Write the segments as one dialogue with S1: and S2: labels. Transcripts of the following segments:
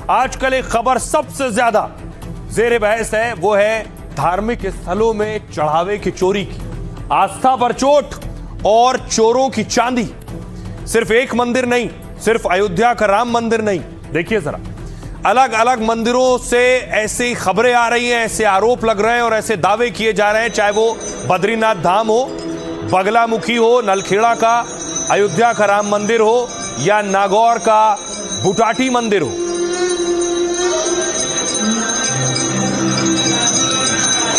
S1: आजकल एक खबर सबसे ज्यादा जेर बहस है, वो है धार्मिक स्थलों में चढ़ावे की चोरी की। आस्था पर चोट और चोरों की चांदी। सिर्फ एक मंदिर नहीं, सिर्फ अयोध्या का राम मंदिर नहीं, देखिए जरा अलग अलग मंदिरों से ऐसी खबरें आ रही हैं, ऐसे आरोप लग रहे हैं और ऐसे दावे किए जा रहे हैं, चाहे वो बद्रीनाथ धाम हो, बगलामुखी हो, नलखेड़ा का अयोध्या का राम मंदिर हो या नागौर का बुटाटी मंदिर हो।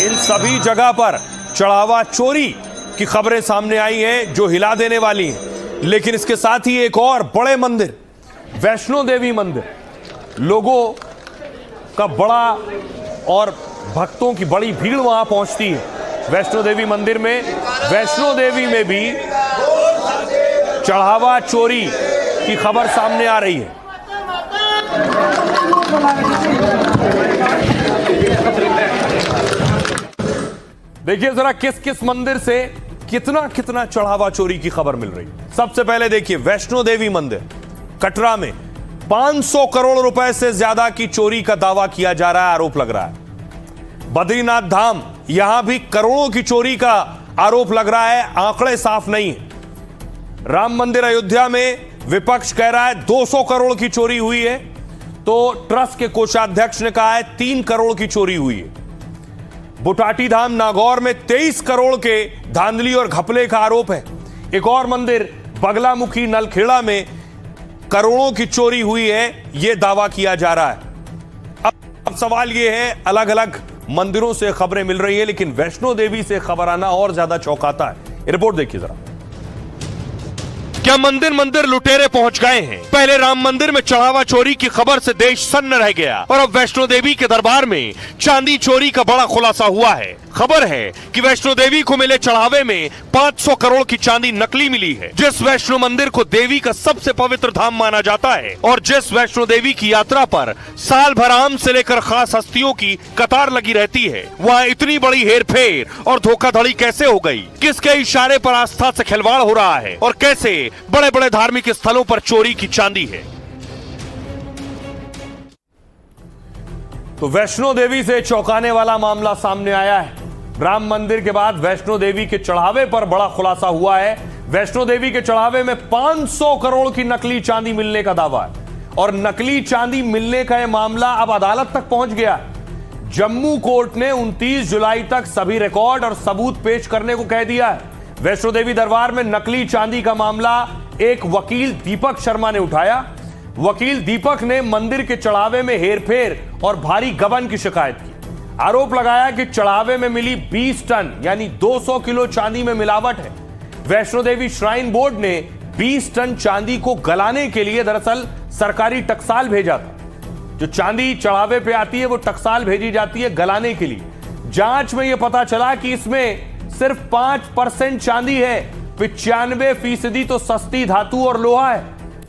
S1: इन सभी जगह पर चढ़ावा चोरी की खबरें सामने आई हैं जो हिला देने वाली हैं। लेकिन इसके साथ ही एक और बड़े मंदिर, वैष्णो देवी मंदिर, लोगों का बड़ा और भक्तों की बड़ी भीड़ वहां पहुंचती है वैष्णो देवी मंदिर में। वैष्णो देवी में भी चढ़ावा चोरी की खबर सामने आ रही है। देखिए जरा किस किस मंदिर से कितना कितना चढ़ावा चोरी की खबर मिल रही है। सबसे पहले देखिए वैष्णो देवी मंदिर कटरा में 500 करोड़ रुपए से ज्यादा की चोरी का दावा किया जा रहा है, आरोप लग रहा है। बद्रीनाथ धाम, यहां भी करोड़ों की चोरी का आरोप लग रहा है, आंकड़े साफ नहीं है। राम मंदिर अयोध्या में विपक्ष कह रहा है 200 करोड़ की चोरी हुई है, तो ट्रस्ट के कोषाध्यक्ष ने कहा है 3 करोड़ की चोरी हुई है। बुटाटी धाम नागौर में 23 करोड़ के धांधली और घपले का आरोप है। एक और मंदिर बगलामुखी नलखेड़ा में करोड़ों की चोरी हुई है, यह दावा किया जा रहा है। अब सवाल यह है, अलग अलग मंदिरों से खबरें मिल रही है, लेकिन वैष्णो देवी से खबर आना और ज्यादा चौंकाता है। रिपोर्ट देखिए जरा। क्या मंदिर मंदिर लुटेरे पहुंच गए हैं? पहले राम मंदिर में चढ़ावा चोरी की खबर से देश सन्न रह गया और अब वैष्णो देवी के दरबार में चांदी चोरी का बड़ा खुलासा हुआ है। खबर है कि वैष्णो देवी को मिले चढ़ावे में 500 करोड़ की चांदी नकली मिली है। जिस वैष्णो मंदिर को देवी का सबसे पवित्र धाम माना जाता है और जिस वैष्णो देवी की यात्रा पर साल भर आम से लेकर खास हस्तियों की कतार लगी रहती है, वहाँ इतनी बड़ी हेरफेर और धोखाधड़ी कैसे हो गई? किसके इशारे पर आस्था से खिलवाड़ हो रहा है और कैसे बड़े बड़े धार्मिक स्थलों पर चोरी की चांदी है? तो वैष्णो देवी से चौंकाने वाला मामला सामने आया है। राम मंदिर के बाद वैष्णो देवी के चढ़ावे पर बड़ा खुलासा हुआ है। वैष्णो देवी के चढ़ावे में 500 करोड़ की नकली चांदी मिलने का दावा है और नकली चांदी मिलने का यह मामला अब अदालत तक पहुंच गया। जम्मू कोर्ट ने 29 जुलाई तक सभी रिकॉर्ड और सबूत पेश करने को कह दिया है। वैष्णो देवी दरबार में नकली चांदी का मामला एक वकील दीपक शर्मा ने उठाया। वकील दीपक ने मंदिर के चढ़ावे में हेरफेर और भारी गबन की शिकायत की। आरोप लगाया कि चढ़ावे में मिली 20 टन यानी 200 किलो चांदी में मिलावट है। वैष्णो देवी श्राइन बोर्ड ने 20 टन चांदी को गलाने के लिए दरअसल सरकारी टकसाल भेजा था। जो चांदी चढ़ावे पे आती है वो टकसाल भेजी जाती है गलाने के लिए। जांच में यह पता चला कि इसमें सिर्फ 5% चांदी है, 95% तो सस्ती धातु और लोहा है।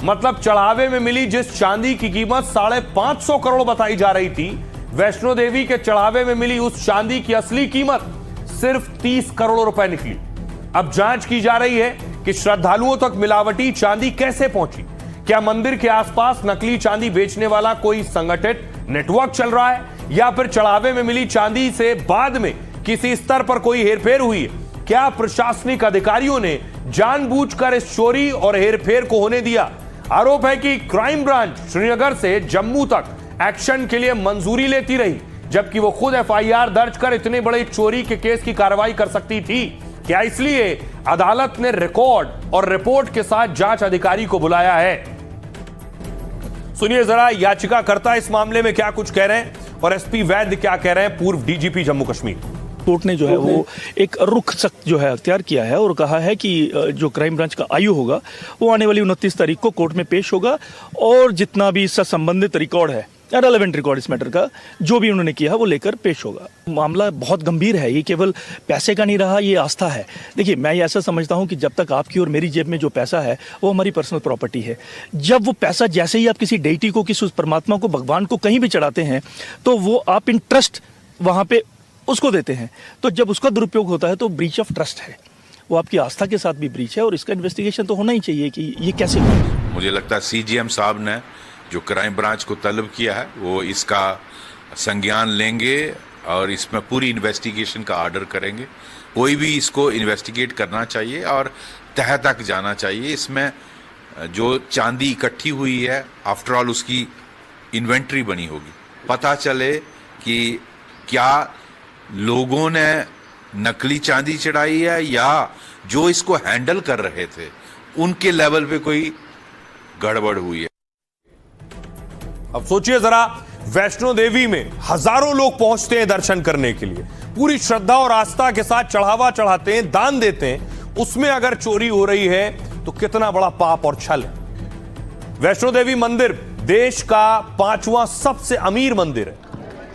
S1: मतलब चढ़ावे में मिली जिस चांदी की कीमत 550 करोड़ बताई जा रही थी, वैष्णो देवी के चढ़ावे में मिली उस चांदी की असली कीमत सिर्फ 30 करोड़ रुपए निकली। अब जांच की जा रही है कि श्रद्धालुओं तक मिलावटी चांदी कैसे पहुंची। क्या मंदिर के आसपास नकली चांदी बेचने वाला कोई संगठित नेटवर्क चल रहा है या फिर चढ़ावे में मिली चांदी से बाद में किसी स्तर पर कोई हेरफेर हुई है? क्या प्रशासनिक अधिकारियों ने जानबूझकर इस चोरी और हेरफेर को होने दिया? आरोप है कि क्राइम ब्रांच श्रीनगर से जम्मू तक एक्शन के लिए मंजूरी लेती रही, जबकि वो खुद एफआईआर दर्ज कर इतने बड़े चोरी के केस की कार्रवाई कर सकती थी। क्या इसलिए अदालत ने रिकॉर्ड और रिपोर्ट के साथ जांच अधिकारी को बुलाया है? सुनिए जरा याचिकाकर्ता इस मामले में क्या कुछ कह रहे हैं और एसपी वैद्य क्या कह रहे हैं, पूर्व डीजीपी जम्मू कश्मीर।
S2: कोर्ट ने जो है वो एक रुख सख्त जो है अख्तियार किया है और कहा है कि जो क्राइम ब्रांच का आयु होगा वो आने वाली 29 तारीख को कोर्ट में पेश होगा और जितना भी इससे संबंधित रिकॉर्ड है, रेलेवेंट रिकॉर्ड इस मैटर का जो भी उन्होंने किया वो लेकर पेश होगा। मामला बहुत गंभीर है, ये केवल पैसे का नहीं रहा, ये आस्था है। देखिए मैं ये ऐसा समझता हूँ कि जब तक आपकी और मेरी जेब में जो पैसा है वो हमारी पर्सनल प्रॉपर्टी है। जब वो पैसा जैसे ही आप किसी डेटी को, किसी उस परमात्मा को, भगवान को कहीं भी चढ़ाते हैं तो वो आप इन ट्रस्ट वहाँ पे उसको देते हैं। तो जब उसका दुरुपयोग होता है तो ब्रीच ऑफ ट्रस्ट है, वो आपकी आस्था के साथ भी ब्रीच है और इसका इन्वेस्टिगेशन तो होना ही चाहिए कि ये कैसे हुआ।
S3: मुझे लगता है सीजीएम साहब ने जो क्राइम ब्रांच को तलब किया है वो इसका संज्ञान लेंगे और इसमें पूरी इन्वेस्टिगेशन का ऑर्डर करेंगे। कोई भी इसको इन्वेस्टिगेट करना चाहिए और तह तक जाना चाहिए। इसमें जो चांदी इकट्ठी हुई है आफ्टर ऑल उसकी इन्वेंट्री बनी होगी, पता चले कि क्या लोगों ने नकली चांदी चढ़ाई है या जो इसको हैंडल कर रहे थे उनके लेवल पे कोई गड़बड़ हुई है।
S1: अब सोचिए जरा, वैष्णो देवी में हजारों लोग पहुंचते हैं दर्शन करने के लिए, पूरी श्रद्धा और आस्था के साथ चढ़ावा चढ़ाते हैं, दान देते हैं, उसमें अगर चोरी हो रही है तो कितना बड़ा पाप और छल है। वैष्णो देवी मंदिर देश का 5वां सबसे अमीर मंदिर है,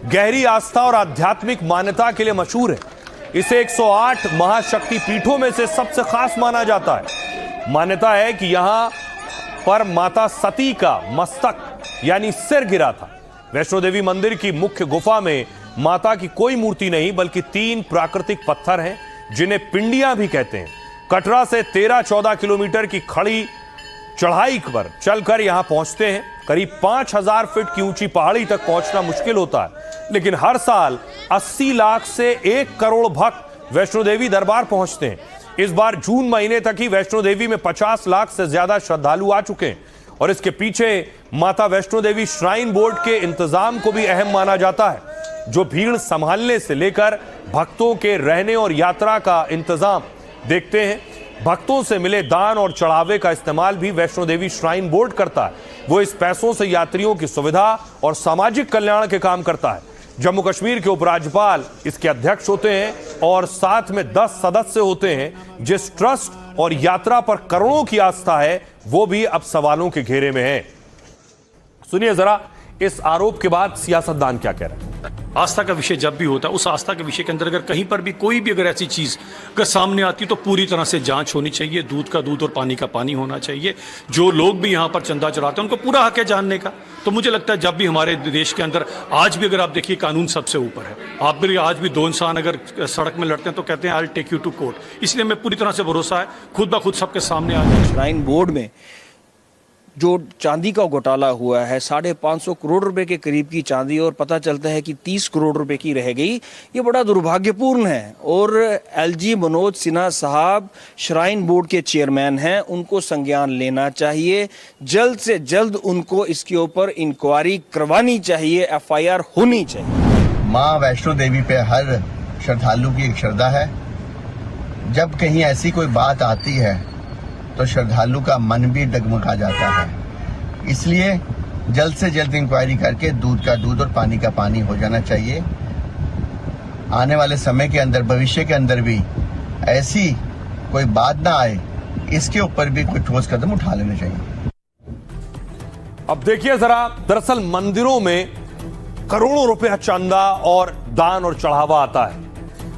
S1: गहरी आस्था और आध्यात्मिक मान्यता के लिए मशहूर है। इसे 108 महाशक्ति पीठों में से सबसे खास माना जाता है। मान्यता है कि यहां पर माता सती का मस्तक यानी सिर गिरा था। वैष्णो देवी मंदिर की मुख्य गुफा में माता की कोई मूर्ति नहीं बल्कि 3 प्राकृतिक पत्थर हैं जिन्हें पिंडियां भी कहते हैं। कटरा से 13-14 किलोमीटर की खड़ी चढ़ाई पर चलकर यहां पहुंचते हैं। करीब 5000 फीट की ऊंची पहाड़ी तक पहुंचना मुश्किल होता है, लेकिन हर साल 80 लाख से 1 करोड़ भक्त वैष्णो देवी दरबार पहुंचते हैं। इस बार जून महीने तक ही वैष्णो देवी में 50 लाख से ज्यादा श्रद्धालु आ चुके हैं और इसके पीछे माता वैष्णो देवी श्राइन बोर्ड के इंतजाम को भी अहम माना जाता है, जो भीड़ संभालने से लेकर भक्तों के रहने और यात्रा का इंतजाम देखते हैं। भक्तों से मिले दान और चढ़ावे का इस्तेमाल भी वैष्णो देवी श्राइन बोर्ड करता है। वो इस पैसों से यात्रियों की सुविधा और सामाजिक कल्याण के काम करता है। जम्मू कश्मीर के उपराज्यपाल इसके अध्यक्ष होते हैं और साथ में 10 सदस्य होते हैं। जिस ट्रस्ट और यात्रा पर करोड़ों की आस्था है वो भी अब सवालों के घेरे में है। सुनिए जरा इस आरोप के बाद सियासतदान क्या कह रहे हैं।
S2: आस्था का विषय जब भी होता है, उस आस्था के विषय के अंदर अगर कहीं पर भी कोई भी अगर ऐसी चीज अगर सामने आती है तो पूरी तरह से जांच होनी चाहिए। दूध का दूध और पानी का पानी होना चाहिए। जो लोग भी यहाँ पर चंदा चढ़ाते हैं उनको पूरा हक है जानने का। तो मुझे लगता है जब भी हमारे देश के अंदर आज भी अगर आप देखिए कानून सबसे ऊपर है। आप भी आज भी 2 इंसान अगर सड़क में लड़ते हैं तो कहते हैं I will take you to court. इसलिए हमें पूरी तरह से भरोसा है खुद ब खुद सबके सामने आ जाए।
S4: श्राइन बोर्ड में जो चांदी का घोटाला हुआ है, 550 करोड़ रुपए के करीब की चांदी और पता चलता है कि 30 करोड़ रुपए की रह गई, ये बड़ा दुर्भाग्यपूर्ण है। और एलजी मनोज सिन्हा साहब श्राइन बोर्ड के चेयरमैन हैं, उनको संज्ञान लेना चाहिए। जल्द से जल्द उनको इसके ऊपर इंक्वायरी करवानी चाहिए, एफआईआर होनी चाहिए।
S5: माँ वैष्णो देवी पे हर श्रद्धालु की एक श्रद्धा है। जब कहीं ऐसी कोई बात आती है तो श्रद्धालु का मन भी डगमगा जाता है। इसलिए जल्द से जल्द इंक्वायरी करके दूध का दूध और पानी का पानी हो जाना चाहिए। आने वाले समय के अंदर, भविष्य के अंदर भी ऐसी कोई बात ना आए, इसके ऊपर भी कोई ठोस कदम उठा लेने चाहिए।
S1: अब देखिए जरा, दरअसल मंदिरों में करोड़ों रुपया चंदा और दान और चढ़ावा आता है।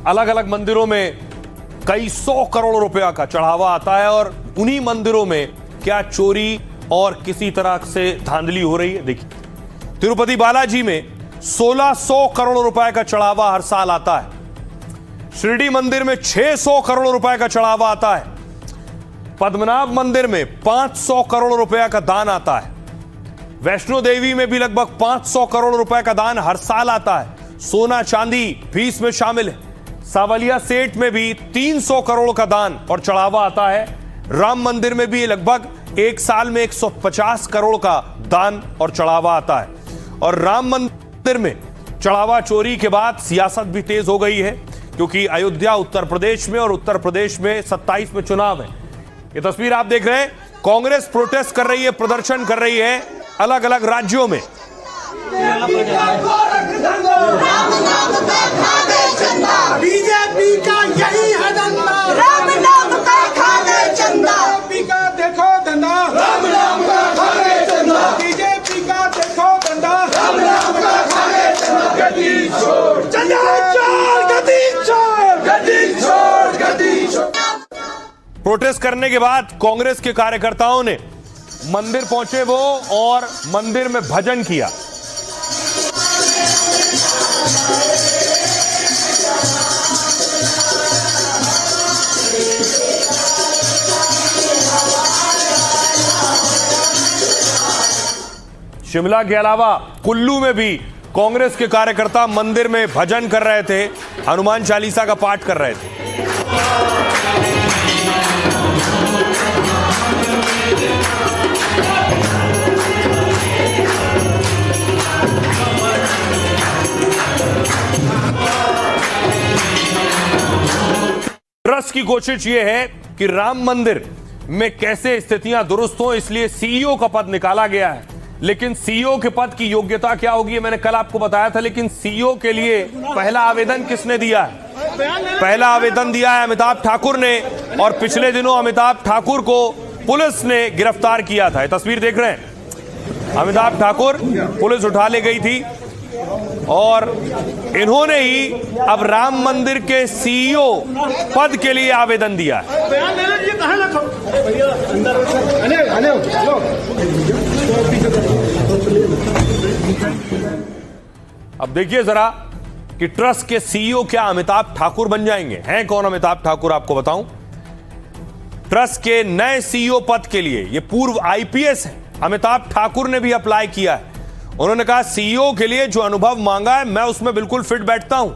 S1: अलग अलग मंदिरों में कई 100 करोड़ रुपया का चढ़ावा आता है और उन्हीं मंदिरों में क्या चोरी और किसी तरह से धांधली हो रही है। देखिए, तिरुपति बालाजी में 1600 करोड़ रुपए का चढ़ावा हर साल आता है। शिरडी मंदिर में 600 करोड़ रुपए का चढ़ावा आता है। पद्मनाभ मंदिर में 500 करोड़ रुपए का दान आता है। वैष्णो देवी में भी लगभग 500 करोड़ रुपए का दान हर साल आता है। सोना चांदी भी इसमें शामिल है। सावलिया सेठ में भी 300 करोड़ का दान और चढ़ावा आता है। राम मंदिर में भी लगभग एक साल में 150 करोड़ का दान और चढ़ावा आता है। और राम मंदिर में चढ़ावा चोरी के बाद सियासत भी तेज हो गई है, क्योंकि अयोध्या उत्तर प्रदेश में और उत्तर प्रदेश में 27 में चुनाव है। ये तस्वीर आप देख रहे हैं, कांग्रेस प्रोटेस्ट कर रही है, प्रदर्शन कर रही है अलग अलग राज्यों में।
S6: बीजेपी का यही है धंधा, राम नाम का खाने चंदा। बीजेपी का देखो धंधा, राम नाम का खाने चंदा। बीजेपी का देखो धंधा, राम नाम का खाने चंदा। गद्दी छोड़, चंदा छोड़, गद्दी छोड़, गद्दी छोड़, गद्दी छोड़।
S1: प्रोटेस्ट करने के बाद कांग्रेस के कार्यकर्ताओं ने मंदिर पहुंचे वो और मंदिर में भजन किया। शिमला के अलावा कुल्लू में भी कांग्रेस के कार्यकर्ता मंदिर में भजन कर रहे थे, हनुमान चालीसा का पाठ कर रहे थे। ट्रस्ट की कोशिश यह है कि राम मंदिर में कैसे स्थितियां दुरुस्त हो, इसलिए सीईओ का पद निकाला गया है। लेकिन सीईओ के पद की योग्यता क्या होगी, ये मैंने कल आपको बताया था। लेकिन सीईओ के लिए पहला आवेदन किसने दिया है? पहला आवेदन दिया है अमिताभ ठाकुर ने, और पिछले दिनों अमिताभ ठाकुर को पुलिस ने गिरफ्तार किया था। ये तस्वीर देख रहे हैं, अमिताभ ठाकुर पुलिस उठा ले गई थी और इन्होंने ही अब राम मंदिर के सीईओ पद के लिए आवेदन दिया है। अब देखिए जरा कि ट्रस्ट के सीईओ क्या अमिताभ ठाकुर बन जाएंगे? हैं कौन अमिताभ ठाकुर, आपको बताऊं। ट्रस्ट के नए सीईओ पद के लिए, ये पूर्व आईपीएस है, अमिताभ ठाकुर ने भी अप्लाई किया है। उन्होंने कहा सीईओ के लिए जो अनुभव मांगा है मैं उसमें बिल्कुल फिट बैठता हूं।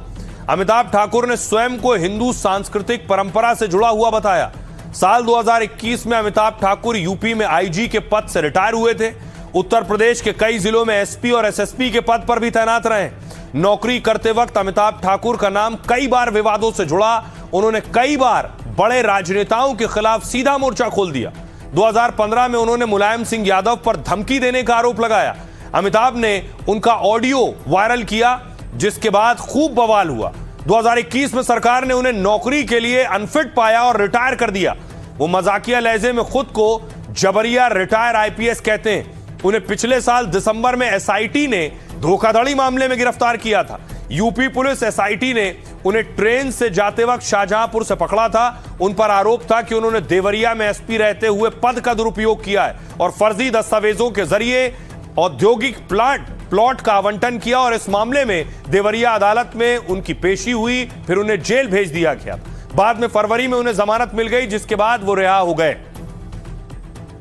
S1: अमिताभ ठाकुर ने स्वयं को हिंदू सांस्कृतिक परंपरा से जुड़ा हुआ बताया। साल 2021 में अमिताभ ठाकुर यूपी में आईजी के पद से रिटायर हुए थे। उत्तर प्रदेश के कई जिलों में एसपी और एसएसपी के पद पर भी तैनात रहे। नौकरी करते वक्त अमिताभ ठाकुर का नाम कई बार विवादों से जुड़ा। उन्होंने कई बार बड़े राजनेताओं के खिलाफ सीधा मोर्चा खोल दिया। 2015 में उन्होंने मुलायम सिंह यादव पर धमकी देने का आरोप लगाया। अमिताभ ने उनका ऑडियो वायरल किया, जिसके बाद खूब बवाल हुआ। 2021 में सरकार ने उन्हें नौकरी के लिए अनफिट पाया और रिटायर कर दिया। वो मजाकिया लहजे में खुद को जबरिया रिटायर आईपीएस कहते हैं। उन्हें पिछले साल दिसंबर में एसआईटी ने धोखाधड़ी मामले में गिरफ्तार किया था। यूपी पुलिस एसआईटी ने उन्हें ट्रेन से जाते वक्त शाहजहांपुर से पकड़ा था। उन पर आरोप था कि उन्होंने देवरिया में एसपी रहते हुए पद का दुरुपयोग किया है और फर्जी दस्तावेजों के जरिए औद्योगिक प्लॉट का आवंटन किया, और इस मामले में देवरिया अदालत में उनकी पेशी हुई। फिर उन्हें जेल भेज दिया गया। बाद में फरवरी में उन्हें जमानत मिल गई, जिसके बाद वो रिहा हो गए।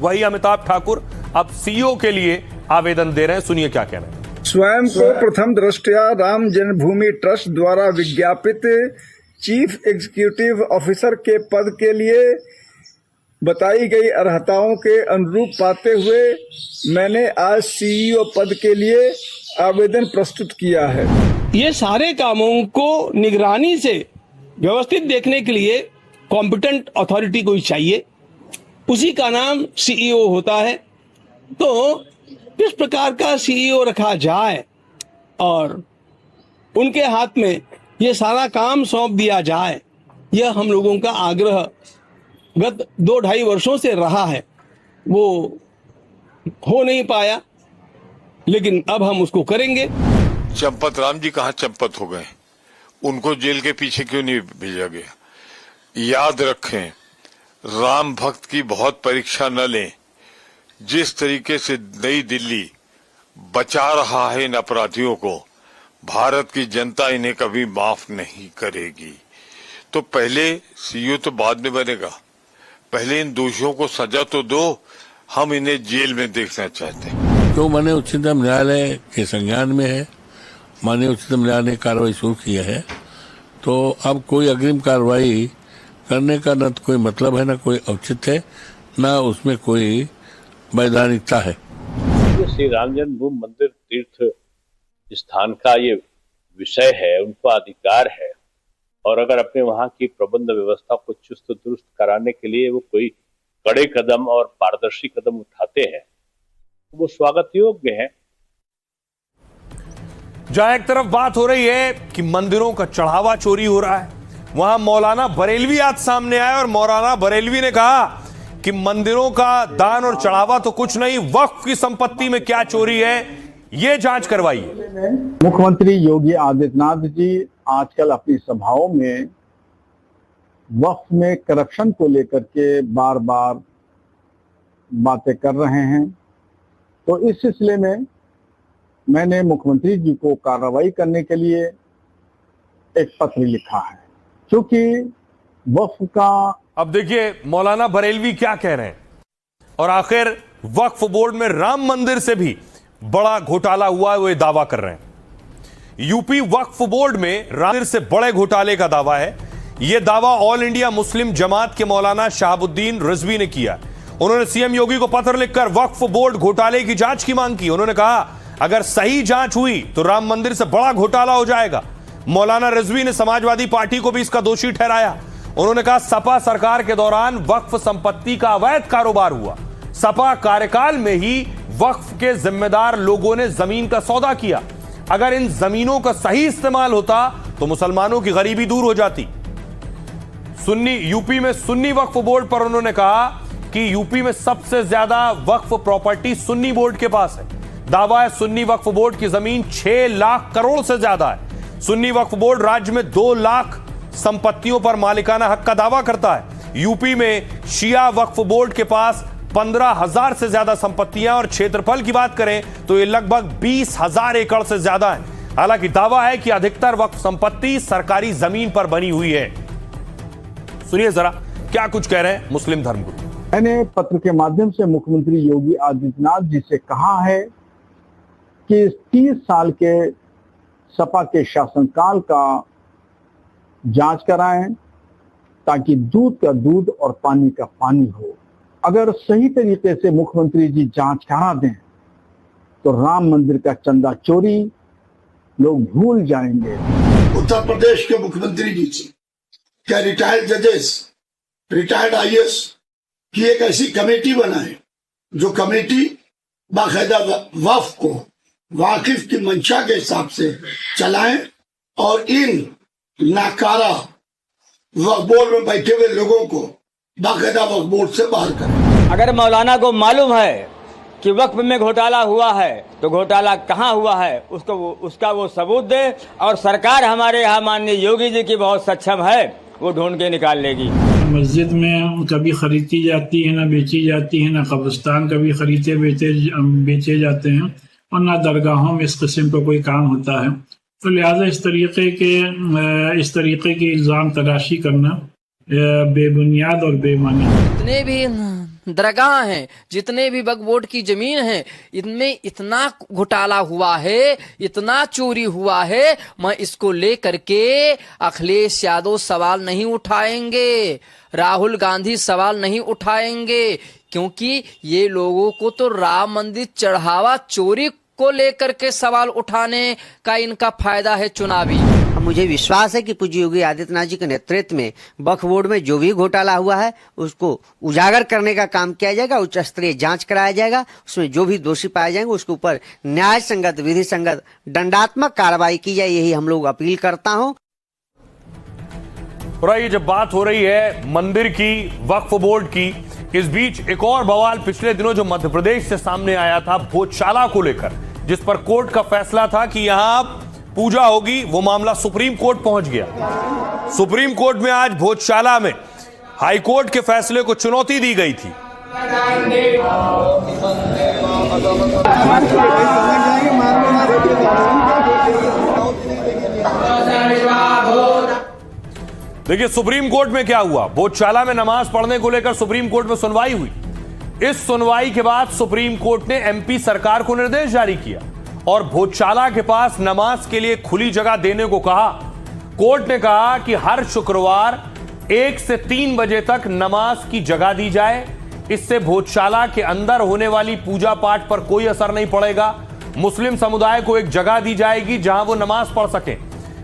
S1: वही अमिताभ ठाकुर अब सीईओ के लिए आवेदन दे रहे हैं। सुनिए क्या कह रहे हैं।
S7: स्वयं को प्रथम दृष्टया राम जन्मभूमि ट्रस्ट द्वारा विज्ञापित चीफ एग्जीक्यूटिव ऑफिसर के पद के लिए बताई गई अर्हताओं के अनुरूप पाते हुए मैंने आज सीईओ पद के लिए आवेदन प्रस्तुत किया है।
S8: ये सारे कामों को निगरानी से व्यवस्थित देखने के लिए कॉम्पिटेंट अथॉरिटी कोई चाहिए, उसी का नाम सीईओ होता है। तो किस प्रकार का सीईओ रखा जाए और उनके हाथ में ये सारा काम सौंप दिया जाए, यह हम लोगों का आग्रह गत 2-2.5 वर्षों से रहा है। वो हो नहीं पाया, लेकिन अब हम उसको करेंगे।
S9: चंपत राम जी कहाँ चंपत हो गए? उनको जेल के पीछे क्यों नहीं भेजा गया? याद रखें, राम भक्त की बहुत परीक्षा न लें। जिस तरीके से नई दिल्ली बचा रहा है इन अपराधियों को, भारत की जनता इन्हें कभी माफ नहीं करेगी। तो पहले सीईओ तो बाद में बनेगा, पहले इन दोषियों को सजा तो दो। हम इन्हें जेल में देखना चाहते हैं।
S10: जो माननीय उच्चतम न्यायालय के संज्ञान में है, माननीय उच्चतम न्यायालय ने कार्रवाई शुरू की है, तो अब कोई अग्रिम कार्रवाई करने का न कोई मतलब है, न कोई औचित्य है, न उसमें कोई वैधानिकता है।
S11: श्री राम जन्मभूमि मंदिर तीर्थ स्थान का ये विषय है, उनका अधिकार है, और अगर अपने वहाँ की प्रबंध व्यवस्था को चुस्त दुरुस्त कराने के लिए वो कोई कड़े कदम और पारदर्शी कदम उठाते हैं, तो वो स्वागत योग्य है।
S1: जहां एक तरफ बात हो रही है कि मंदिरों का चढ़ावा चोरी हो रहा है, वहां मौलाना बरेलवी आज सामने आए और मौलाना बरेलवी ने कहा कि मंदिरों का दान और चढ़ावा तो कुछ नहीं, वक्फ की संपत्ति में क्या चोरी है, ये जांच करवाइए।
S12: मुख्यमंत्री योगी आदित्यनाथ जी आजकल अपनी सभाओं में वक्फ में करप्शन को लेकर के बार बार बातें कर रहे हैं। तो इस सिलसिले में मैंने मुख्यमंत्री जी को कार्रवाई करने के लिए एक पत्र लिखा है, क्योंकि वक्फ का।
S1: अब देखिए मौलाना बरेलवी क्या कह रहे हैं, और आखिर वक्फ बोर्ड में राम मंदिर से भी बड़ा घोटाला हुआ है, वो ये दावा कर रहे हैं। यूपी वक्फ बोर्ड में राम मंदिर से बड़े घोटाले का दावा है। यह दावा ऑल इंडिया मुस्लिम जमात के मौलाना शहाबुद्दीन रिजवी ने किया। उन्होंने सीएम योगी को पत्र लिखकर वक्फ बोर्ड घोटाले की जांच की मांग की। उन्होंने कहा अगर सही जांच हुई तो राम मंदिर से बड़ा घोटाला हो जाएगा। मौलाना रिजवी ने समाजवादी पार्टी को भी इसका दोषी ठहराया। उन्होंने कहा सपा सरकार के दौरान वक्फ संपत्ति का अवैध कारोबार हुआ। सपा कार्यकाल में ही वक्फ के जिम्मेदार लोगों ने जमीन का सौदा किया। अगर इन जमीनों का सही इस्तेमाल होता तो मुसलमानों की गरीबी दूर हो जाती। यूपी में सुन्नी वक्फ बोर्ड पर उन्होंने कहा कि यूपी में सबसे ज्यादा वक्फ प्रॉपर्टी सुन्नी बोर्ड के पास है। दावा है सुन्नी वक्फ बोर्ड की जमीन 6 लाख करोड़ से ज्यादा है। सुन्नी वक्फ बोर्ड राज्य में 2 लाख संपत्तियों पर मालिकाना हक का दावा करता है। यूपी में शिया वक्फ बोर्ड के पास 15,000 से ज्यादा संपत्तियां और क्षेत्रफल की बात करें तो ये लगभग 20,000 एकड़ से ज्यादा है। हालांकि दावा है कि अधिकतर वक्फ संपत्ति सरकारी जमीन पर बनी हुई है। सुनिए जरा क्या कुछ कह रहे हैं मुस्लिम धर्मगुरु।
S12: मैंने पत्र के माध्यम से मुख्यमंत्री योगी आदित्यनाथ जी से कहा है कि 30 साल के सपा के शासनकाल का जांच कराएं ताकि दूध का दूध और पानी का पानी हो। अगर सही तरीके से मुख्यमंत्री जी जांच करा दें तो राम मंदिर का चंदा चोरी लोग भूल जाएंगे।
S13: उत्तर प्रदेश के मुख्यमंत्री जी से क्या रिटायर्ड जजेस, रिटायर्ड आईएएस की एक ऐसी कमेटी बनाए जो कमेटी बाकायदा वक्फ को वाकिफ की मंशा के हिसाब से चलाएं और इन नाकारा वक्फ बोर्ड में बैठे हुए लोगों को बाकायदा वक्फ बोर्ड से बाहर करें।
S4: अगर मौलाना को मालूम है कि वक्फ में घोटाला हुआ है तो घोटाला कहाँ हुआ है उसका वो सबूत दे और सरकार हमारे यहाँ माननीय योगी जी की बहुत सक्षम है, वो ढूंढ के निकाल लेगी।
S14: मस्जिद में कभी खरीदी जाती है ना बेची जाती है, ना कब्रिस्तान कभी खरीदे बेचे जाते हैं और ना दरगाहों में इस किस्म का कोई काम होता है। तो लिहाजा इस तरीके के इल्ज़ाम तलाशी करना बेबुनियाद और बेमानी।
S15: जितने भी दरगाह हैं, जितने भी वक्फ बोर्ड की जमीन है, इनमें इतना घोटाला हुआ है, इतना चोरी हुआ है, मैं इसको लेकर के अखिलेश यादव सवाल नहीं उठाएंगे, राहुल गांधी सवाल नहीं उठाएंगे, क्योंकि ये लोगों को तो राम मंदिर चढ़ावा चोरी को लेकर के सवाल उठाने का इनका फायदा है चुनावी।
S16: मुझे विश्वास है कि पूज्य योगी आदित्यनाथ जी के नेतृत्व में वक्फ बोर्ड में जो भी घोटाला हुआ है उसको उजागर करने का काम किया जाएगा, उच्च स्तरीय जांच कराया जाएगा, उसमें जो भी दोषी पाए जाएंगे उसके ऊपर न्याय संगत विधि संगत दंडात्मक कार्रवाई की जाए, यही हम लोग अपील करता हूं।
S1: और ये जब बात हो रही है मंदिर की, वक्फ बोर्ड की, इस बीच एक और बवाल पिछले दिनों जो मध्य प्रदेश से सामने आया था भोजशाला को लेकर, जिस पर कोर्ट का फैसला था कि यहां पूजा होगी, वो मामला सुप्रीम कोर्ट पहुंच गया। सुप्रीम कोर्ट में आज भोजशाला में हाई कोर्ट के फैसले को चुनौती दी गई थी। देखिए सुप्रीम कोर्ट में क्या हुआ। भोजशाला में नमाज पढ़ने को लेकर सुप्रीम कोर्ट में सुनवाई हुई। इस सुनवाई के बाद सुप्रीम कोर्ट ने एमपी सरकार को निर्देश जारी किया और भोजशाला के पास नमाज के लिए खुली जगह देने को कहा। कोर्ट ने कहा कि हर शुक्रवार 1 से 3 बजे तक नमाज की जगह दी जाए। इससे भोजशाला के अंदर होने वाली पूजा पाठ पर कोई असर नहीं पड़ेगा। मुस्लिम समुदाय को एक जगह दी जाएगी जहां वो नमाज पढ़ सके।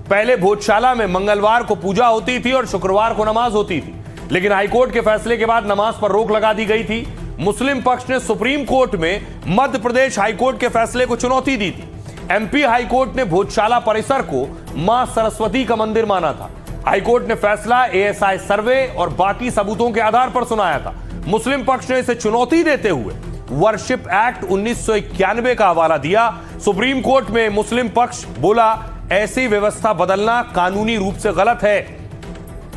S1: पहले भोजशाला में मंगलवार को पूजा होती थी और शुक्रवार को नमाज होती थी, लेकिन हाईकोर्ट के फैसले के बाद नमाज पर रोक लगा दी गई थी। मुस्लिम पक्ष ने सुप्रीम कोर्ट में मध्य प्रदेश हाईकोर्ट के फैसले को चुनौती दी थी। एमपी हाईकोर्ट ने भोजशाला परिसर को मां सरस्वती का मंदिर माना था। हाईकोर्ट ने फैसला एएसआई सर्वे और बाकी सबूतों के आधार पर सुनाया था। मुस्लिम पक्ष ने इसे चुनौती देते हुए वर्शिप एक्ट 1991 का हवाला दिया। सुप्रीम कोर्ट में मुस्लिम पक्ष बोला ऐसी व्यवस्था बदलना कानूनी रूप से गलत है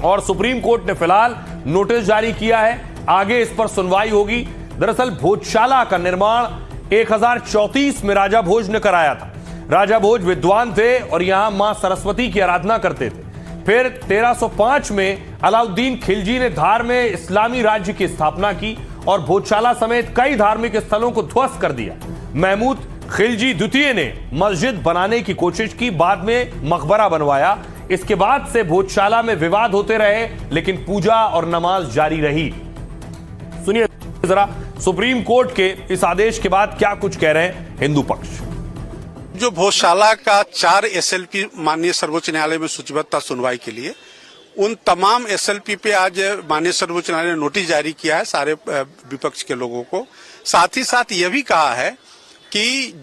S1: और सुप्रीम कोर्ट ने फिलहाल नोटिस जारी किया है, आगे इस पर सुनवाई होगी। दरअसल भोजशाला का निर्माण 1034 में राजा भोज ने कराया था। राजा भोज विद्वान थे और यहां मां सरस्वती की आराधना करते थे। फिर 1305 में अलाउद्दीन खिलजी ने धार में इस्लामी राज्य की स्थापना की और भोजशाला समेत कई धार्मिक स्थलों को ध्वस्त कर दिया। महमूद खिलजी द्वितीय ने मस्जिद बनाने की कोशिश की, बाद में मकबरा बनवाया। इसके बाद से भोजशाला में विवाद होते रहे, लेकिन पूजा और नमाज जारी रही। सुनिए जरा सुप्रीम कोर्ट के इस आदेश के बाद क्या कुछ कह रहे हैं हिंदू पक्ष।
S17: जो भोजशाला का 4 SLP माननीय सर्वोच्च न्यायालय में सूचीबद्ध था सुनवाई के लिए, उन तमाम SLP पे आज माननीय सर्वोच्च न्यायालय ने नोटिस जारी किया है सारे विपक्ष के लोगों को। साथ ही साथ यह भी कहा है कि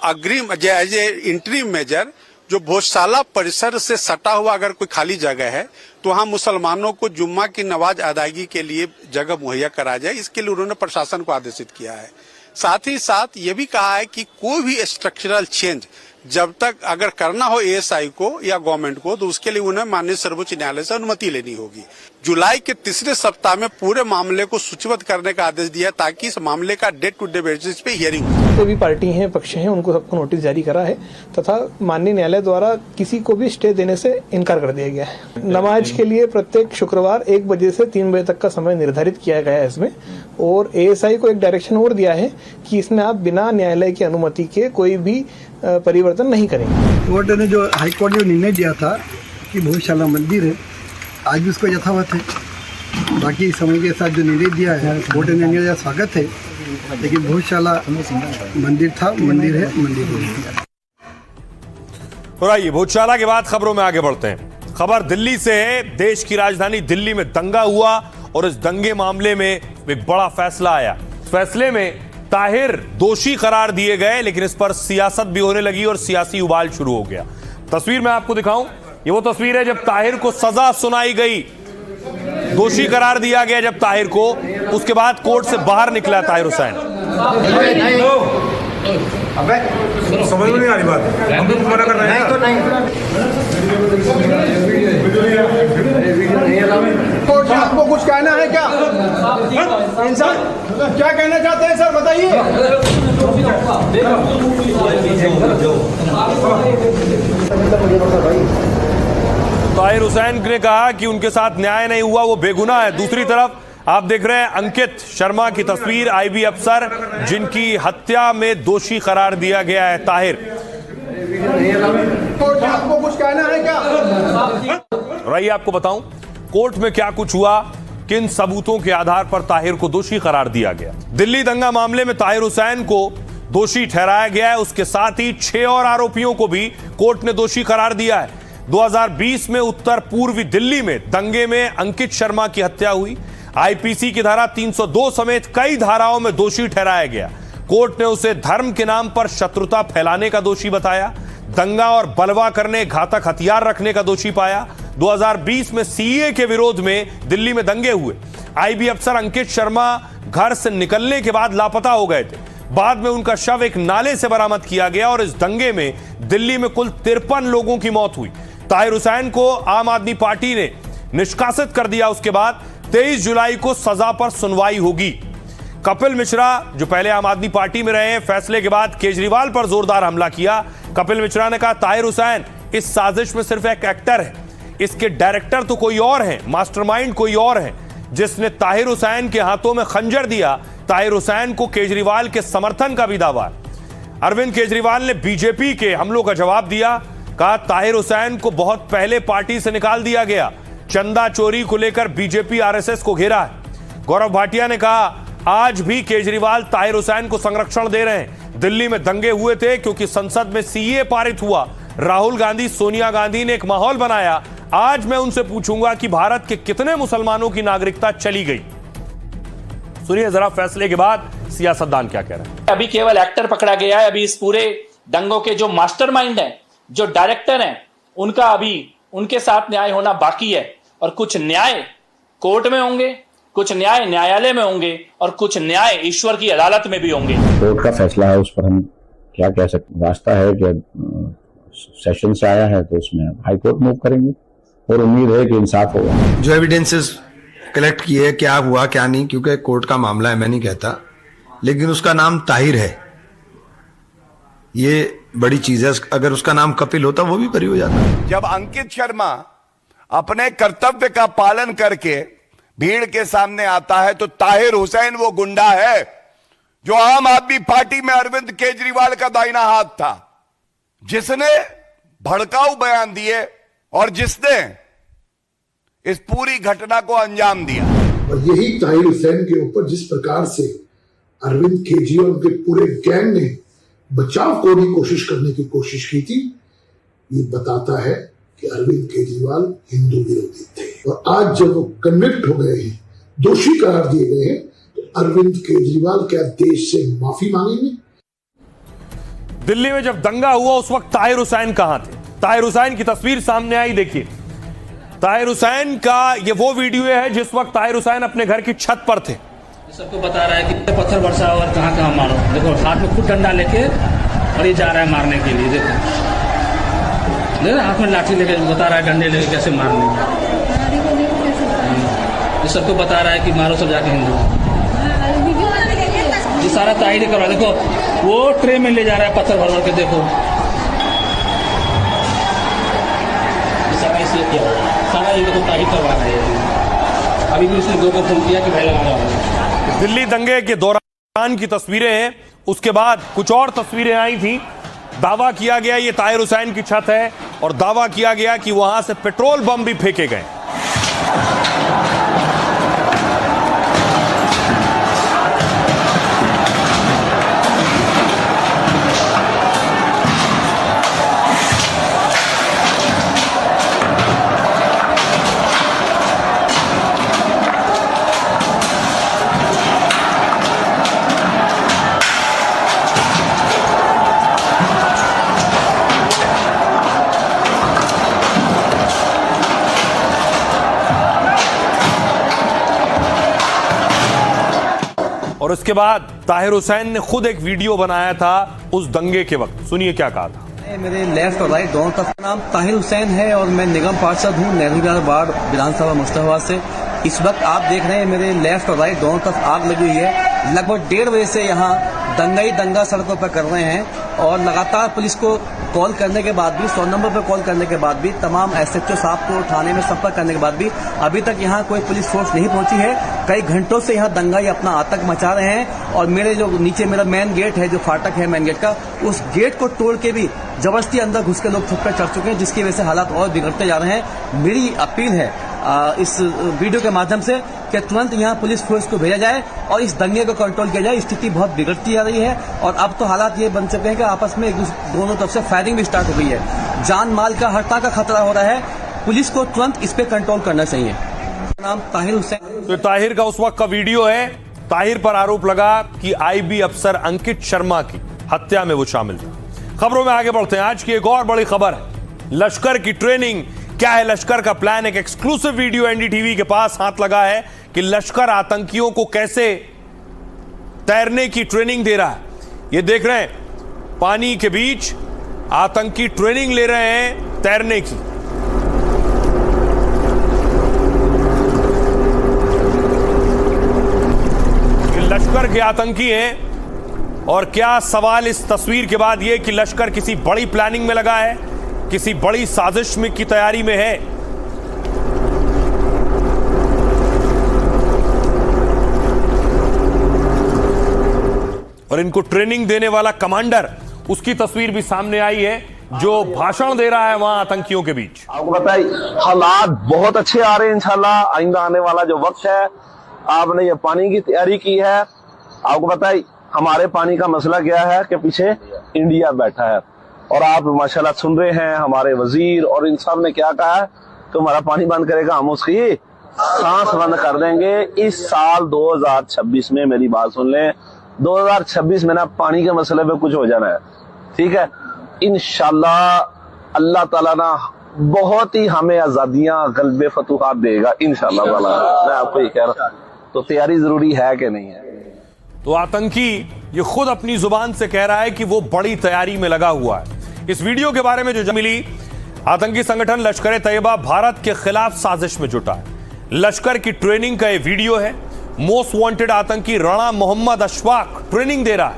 S17: अग्रिम एज ए इंटरिम मेजर जो भोजशाला परिसर से सटा हुआ अगर कोई खाली जगह है तो वहां मुसलमानों को जुम्मा की नमाज अदायगी के लिए जगह मुहैया करा जाए, इसके लिए उन्होंने प्रशासन को आदेशित किया है। साथ ही साथ ये भी कहा है कि कोई भी स्ट्रक्चरल चेंज जब तक अगर करना हो ASI को या गवर्नमेंट को तो उसके लिए उन्हें माननीय सर्वोच्च न्यायालय से अनुमति लेनी होगी। जुलाई के तीसरे सप्ताह में पूरे मामले को सूचीबद्ध करने का आदेश दिया ताकि इस मामले का डे टू डे बेसिस पे हियरिंग हो।
S18: कोई भी पार्टी है, पक्ष हैं, उनको सबको नोटिस जारी करा है तथा माननीय न्यायालय द्वारा किसी को भी स्टे देने से इनकार कर दिया गया है। नमाज के लिए प्रत्येक शुक्रवार 1 बजे से 3 बजे तक का समय निर्धारित किया गया है इसमें, और ASI को एक डायरेक्शन और दिया है कि इसमें आप बिना न्यायालय की अनुमति के कोई भी परिवर्तन नहीं करेंगे।
S19: कोर्ट ने जो हाईकोर्ट ने निर्णय दिया था कि भोजशाला मंदिर है, आज भी उसको यथावत है। बाकी समय के साथ जो निर्णय दिया है कोर्ट ने निर्णय स्वागत है, लेकिन भोजशाला मंदिर था, मंदिर है, मंदिर है।
S1: और आइए भोजशाला के बाद खबरों में आगे बढ़ते हैं। खबर दिल्ली से है। देश की राजधानी दिल्ली में दंगा हुआ और इस दंगे मामले में एक बड़ा फैसला आया। फैसले में ताहिर दोषी करार दिए गए, लेकिन इस पर सियासत भी होने लगी और सियासी उबाल शुरू हो गया। तस्वीर मैं आपको दिखाऊं, ये वो तस्वीर है जब ताहिर को सजा सुनाई गई, दोषी करार दिया गया जब ताहिर को, उसके बाद कोर्ट से बाहर निकला ताहिर हुसैन।
S6: समझ में नहीं आ रही बात, हम तो मना कर रहे हैं तो नहीं। आपको कुछ कहना है क्या? इंसान क्या कहना चाहते हैं सर, बताइए।
S1: ताहिर हुसैन ने कहा कि उनके साथ न्याय नहीं हुआ, वो बेगुनाह है। दूसरी तरफ आप देख रहे हैं अंकित शर्मा की तस्वीर, IB अफसर जिनकी हत्या में दोषी करार दिया गया है ताहिर।
S6: आपको कुछ कहना है क्या?
S1: रही आपको बताऊं कोर्ट में क्या कुछ हुआ, किन सबूतों के आधार पर ताहिर को दोषी करार दिया गया। दिल्ली दंगा मामले में ताहिर हुसैन को दोषी ठहराया गया है, उसके साथ ही 6 और आरोपियों को भी कोर्ट ने दोषी करार दिया है। 2020 में उत्तर पूर्वी दिल्ली में दंगे में अंकित शर्मा की हत्या हुई। IPC की धारा 302 समेत कई धाराओं में दोषी ठहराया गया। कोर्ट ने उसे धर्म के नाम पर शत्रुता फैलाने का दोषी बताया, दंगा और बलवा करने, घातक हथियार रखने का दोषी पाया। 2020 में CAA के विरोध में दिल्ली में दंगे हुए। IB अफसर अंकित शर्मा घर से निकलने के बाद लापता हो गए थे। बाद में उनका शव एक नाले से बरामद किया गया और इस दंगे में दिल्ली में कुल 53 लोगों की मौत हुई। ताहिर हुसैन को आम आदमी पार्टी ने निष्कासित कर दिया। उसके बाद 23 जुलाई को सजा पर सुनवाई होगी। कपिल मिश्रा जो पहले आम आदमी पार्टी में रहे हैं, फैसले के बाद केजरीवाल पर जोरदार हमला किया। कपिल मिश्रा ने कहा ताहिर हुसैन इस साजिश में सिर्फ एक एक्टर है, इसके डायरेक्टर तो कोई और है, मास्टरमाइंड कोई और है। जिसने ताहिर हुसैन के हाथों में खंजर दिया, ताहिर हुसैन को केजरीवाल के समर्थन का भी दावा। अरविंद केजरीवाल ने बीजेपी के हमलों का जवाब दिया, कहा ताहिर हुसैन को बहुत पहले पार्टी से निकाल दिया गया, चंदा चोरी को लेकर बीजेपी RSS को घेरा है। गौरव भाटिया ने कहा आज भी केजरीवाल ताहिर हुसैन को संरक्षण दे रहे हैं। दिल्ली में दंगे हुए थे क्योंकि संसद में CAA पारित हुआ। राहुल गांधी, सोनिया गांधी ने एक माहौल बनाया। आज मैं उनसे पूछूंगा कि भारत के कितने मुसलमानों की नागरिकता चली गई। सुनिए जरा फैसले के बाद सियासतदान क्या कह रहे हैं।
S20: अभी केवल एक्टर पकड़ा गया है। अभी इस पूरे दंगों के जो मास्टरमाइंड हैं, जो डायरेक्टर हैं, उनका अभी उनके साथ न्याय होना बाकी है। और कुछ न्याय कोर्ट में होंगे, कुछ न्याय न्यायालय में होंगे और कुछ न्याय ईश्वर की अदालत में भी होंगे।
S21: कोर्ट का फैसला है, उस पर हम क्या कह सकते। रास्ता है कि सेशन से आया है तो उसमें हाई कोर्ट मूव करेंगे और उम्मीद है कि इंसाफ होगा।
S22: जो एविडेंसेस कलेक्ट किए, क्या हुआ क्या नहीं, क्योंकि कोर्ट का मामला है, मैं नहीं कहता, लेकिन उसका नाम ताहिर है, ये बड़ी चीज है। अगर उसका नाम कपिल होता वो भी बरी हो जाता।
S23: जब अंकित शर्मा अपने कर्तव्य का पालन करके भीड़ के सामने आता है तो ताहिर हुसैन वो गुंडा है जो आम आदमी पार्टी में अरविंद केजरीवाल का दाहिना हाथ था, जिसने भड़काऊ बयान दिए और जिसने इस पूरी घटना को अंजाम दिया।
S2: और यही ताहिर हुसैन के ऊपर जिस प्रकार से अरविंद केजरीवाल के पूरे गैंग ने बचाव को भी कोशिश करने की कोशिश की थी, ये बताता है कि अरविंद केजरीवाल हिंदू विरोधी थे। और आज जब वो कन्विक्ट हो गए हैं, दोषी करार दिए गए हैं, तो अरविंद केजरीवाल क्या देश से माफी मांगेंगे?
S1: दिल्ली में जब दंगा हुआ उस वक्त ताहिर हुसैन कहां थे? ताहिर हुसैन की तस्वीर सामने आई, देखिए। ताहिर हुसैन का ये वो वीडियो है जिस वक्त ताहिर हुसैन अपने घर की छत पर थे।
S20: सबको बता रहा है कि पत्थर बरसा और कहाँ कहाँ मारो। देखो हाथ में खुद डंडा लेके और ये जा रहा है मारने के लिए। देखो हाथ में लाठी लेके बता रहा है डंडे लेके कैसे मारने। ये सबको बता रहा है कि मारो सब जाके हिंदू। ये सारा ताहिर ही करवा। देखो वो ट्रे में ले जा रहा है पत्थर भर भर के। देखो सारा ये देखो ताहिर करवा रहा है। अभी भी उसने 2 को फोन किया कि भाई लगा रहा।
S1: दिल्ली दंगे के दौरान की तस्वीरें हैं। उसके बाद कुछ और तस्वीरें आई थी। दावा किया गया ये ताहिर हुसैन की छत है और दावा किया गया कि वहां से पेट्रोल बम भी फेंके गए। और उसके बाद ताहिर हुसैन ने खुद एक वीडियो बनाया था उस दंगे के वक्त। सुनिए क्या कहा था।
S3: मेरे लेफ्ट और राइट दोनों तरफ नाम ताहिर हुसैन है और मैं निगम पार्षद हूँ नेहरू विहार वार्ड विधानसभा मुश्ताबाद से। इस वक्त आप देख रहे हैं मेरे लेफ्ट और राइट दोनों तरफ आग लगी हुई है। लगभग 1:30 बजे से यहाँ दंगा ही दंगा सड़कों पर कर रहे हैं और लगातार पुलिस को कॉल करने के बाद भी, 100 नंबर पर कॉल करने के बाद भी, तमाम SHO साहब को थाने में संपर्क करने के बाद भी अभी तक यहाँ कोई पुलिस फोर्स नहीं पहुंची है। कई घंटों से यहाँ दंगाई अपना आतंक मचा रहे हैं और मेरे जो नीचे मेरा मेन गेट है, जो फाटक है मेन गेट का, उस गेट को तोड़ के भी जबरदस्ती अंदर घुस के लोग छुप कर चढ़ चुके हैं, जिसकी वजह से हालात और बिगड़ते जा रहे हैं। मेरी अपील है इस वीडियो के माध्यम से कि तुरंत यहाँ पुलिस फोर्स को भेजा जाए और इस दंगे को कंट्रोल किया जाए। स्थिति बहुत बिगड़ती जा रही है और अब तो हालात ये बन चुके हैं कि आपस में दोनों तरफ से फायरिंग भी स्टार्ट हो गई है। जान माल का हर तरह का खतरा हो रहा है। पुलिस को तुरंत इस पे कंट्रोल करना चाहिए। नाम ताहिर हुसैन।
S1: तो ताहिर का उस वक्त का वीडियो है। ताहिर पर आरोप लगा कि IB अफसर अंकित शर्मा की हत्या में वो शामिल था। खबरों में आगे बढ़ते हैं। आज की एक और बड़ी खबर है लश्कर की ट्रेनिंग। क्या है लश्कर का प्लान? एक एक्सक्लूसिव वीडियो NDTV के पास हाथ लगा है कि लश्कर आतंकियों को कैसे तैरने की ट्रेनिंग दे रहा है। ये देख रहे हैं पानी के बीच आतंकी ट्रेनिंग ले रहे हैं तैरने की। ये लश्कर के आतंकी हैं और क्या सवाल इस तस्वीर के बाद ये कि लश्कर किसी बड़ी प्लानिंग में लगा है, किसी बड़ी साजिश में की तैयारी में है। और इनको ट्रेनिंग देने वाला कमांडर, उसकी तस्वीर भी सामने आई है जो भाषण दे रहा है वहां आतंकियों के बीच।
S5: आपको बताइए हालात बहुत अच्छे आ रहे हैं इंशाल्लाह। आइंदा आने वाला जो वक्त है, आपने ये पानी की तैयारी की है। आपको बताइए हमारे पानी का मसला क्या है कि पीछे इंडिया बैठा है और आप माशाल्लाह सुन रहे हैं हमारे वजीर और इन सब ने क्या कहा है कि हमारा पानी बंद करेगा, हम उसकी सांस बंद कर देंगे इस साल 2026 में। मेरी बात सुन लें, 2026 में ना पानी के मसले पे कुछ हो जाना है, ठीक है। इंशाल्लाह अल्लाह ताला ना बहुत ही हमें आजादियां गल्बे फतूहात देगा इंशाल्लाह ताला। मैं आपको ये कह रहा हूं, तो तैयारी जरूरी है कि नहीं है।
S1: तो आतंकी ये खुद अपनी जुबान से कह रहा है कि वो बड़ी तैयारी में लगा हुआ है। इस वीडियो के बारे में जो मिली, आतंकी संगठन लश्कर तैयबा भारत के खिलाफ साजिश में जुटा है। लश्कर की ट्रेनिंग का ये वीडियो है। मोस्ट वांटेड आतंकी राणा मोहम्मद अशफाक ट्रेनिंग दे रहा है।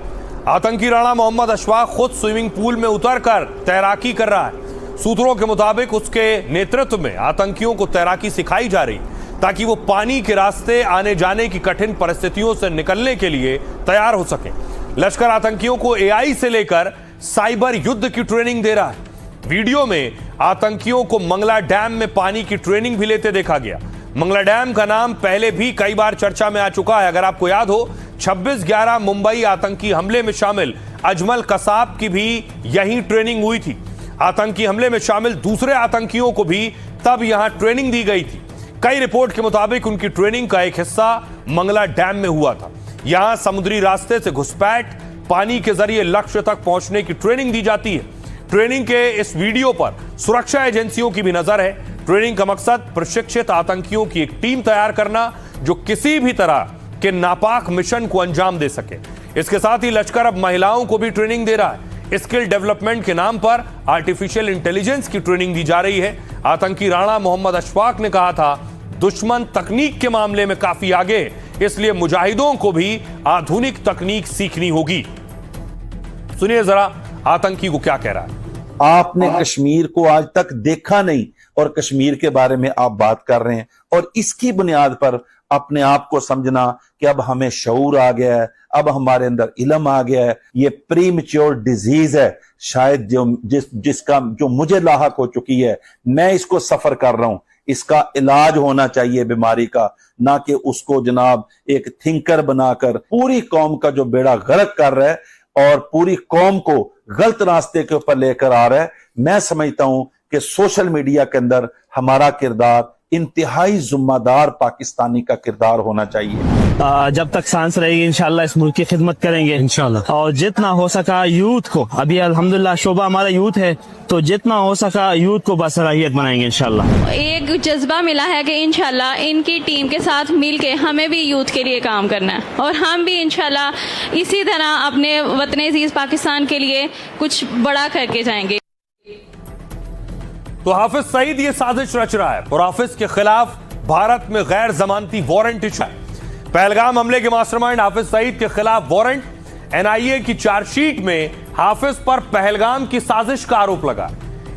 S1: आतंकी राणा मोहम्मद अशफाक खुद स्विमिंग पूल में उतरकर तैराकी कर रहा है। सूत्रों के मुताबिक उसके नेतृत्व में आतंकियों को तैराकी सिखाई जा रही। ताकि वो पानी के रास्ते आने जाने की कठिन परिस्थितियों से निकलने के लिए तैयार हो सके। लश्कर आतंकियों को एआई से लेकर साइबर युद्ध की ट्रेनिंग दे रहा है। वीडियो में आतंकियों को मंगला डैम में पानी की ट्रेनिंग भी लेते देखा गया। मंगला डैम का नाम पहले भी कई बार चर्चा में आ चुका है। अगर आपको याद हो, 26/11 मुंबई आतंकी हमले में शामिल अजमल कसाब की भी यहीं ट्रेनिंग हुई थी। आतंकी हमले में शामिल दूसरे आतंकियों को भी तब यहां ट्रेनिंग दी गई थी। कई रिपोर्ट के मुताबिक उनकी ट्रेनिंग का एक हिस्सा मंगला डैम में हुआ था। यहां समुद्री रास्ते से घुसपैठ, पानी के जरिए लक्ष्य तक पहुंचने की ट्रेनिंग दी जाती है। ट्रेनिंग के इस वीडियो पर सुरक्षा एजेंसियों की भी नजर है। ट्रेनिंग का मकसद प्रशिक्षित आतंकियों की एक टीम तैयार करना जो किसी भी तरह के नापाक मिशन को अंजाम दे सके। इसके साथ ही लश्कर अब महिलाओं को भी ट्रेनिंग दे रहा है। स्किल डेवलपमेंट के नाम पर आर्टिफिशियल इंटेलिजेंस की ट्रेनिंग दी जा रही है। आतंकी राणा मोहम्मद अशफाक ने कहा था, दुश्मन तकनीक के मामले में काफी आगे, इसलिए मुजाहिदों को भी आधुनिक तकनीक सीखनी होगी। सुनिए जरा आतंकी को क्या कह रहा है।
S7: आपने कश्मीर को आज तक देखा नहीं और कश्मीर के बारे में आप बात कर रहे हैं, और इसकी बुनियाद पर अपने आप को समझना कि अब हमें शऊर आ गया है, अब हमारे अंदर इल्म आ गया है। ये प्रीमेच्योर डिजीज है, शायद जिसका जो मुझे लाहक हो चुकी है, मैं इसको सफर कर रहा हूं। इसका इलाज होना चाहिए बीमारी का, ना कि उसको जनाब एक थिंकर बनाकर पूरी कौम का जो बेड़ा गर्क कर रहा है और पूरी कौम को गलत रास्ते के ऊपर लेकर आ रहा है। मैं समझता हूं कि सोशल मीडिया के अंदर हमारा किरदार इंतहाई जिम्मेदार पाकिस्तानी का किरदार होना चाहिए।
S8: जब तक सांस रहेगी इंशाल्लाह इस मुल्क की खिदमत करेंगे इंशाल्लाह, और जितना हो सका यूथ को, अभी अल्हम्दुलिल्लाह शोभा हमारा यूथ है, तो जितना हो सका यूथ को बासलाहियत बनाएंगे इंशाल्लाह।
S9: एक जज्बा मिला है कि इंशाल्लाह इनकी टीम के साथ मिलके हमें भी यूथ के लिए काम करना है, और हम भी इंशाल्लाह इसी तरह अपने वतन अजीज पाकिस्तान के लिए कुछ बड़ा करके जाएंगे।
S1: तो हाफिज सईद ये साजिश रच रहा है और हाफिज के खिलाफ भारत में गैर जमानती वारंट इशू है। पहलगाम हमले के मास्टरमाइंड हाफिज सईद के खिलाफ वारंट। एनआईए की चार्जशीट में हाफिज पर पहलगाम की साजिश का आरोप लगा।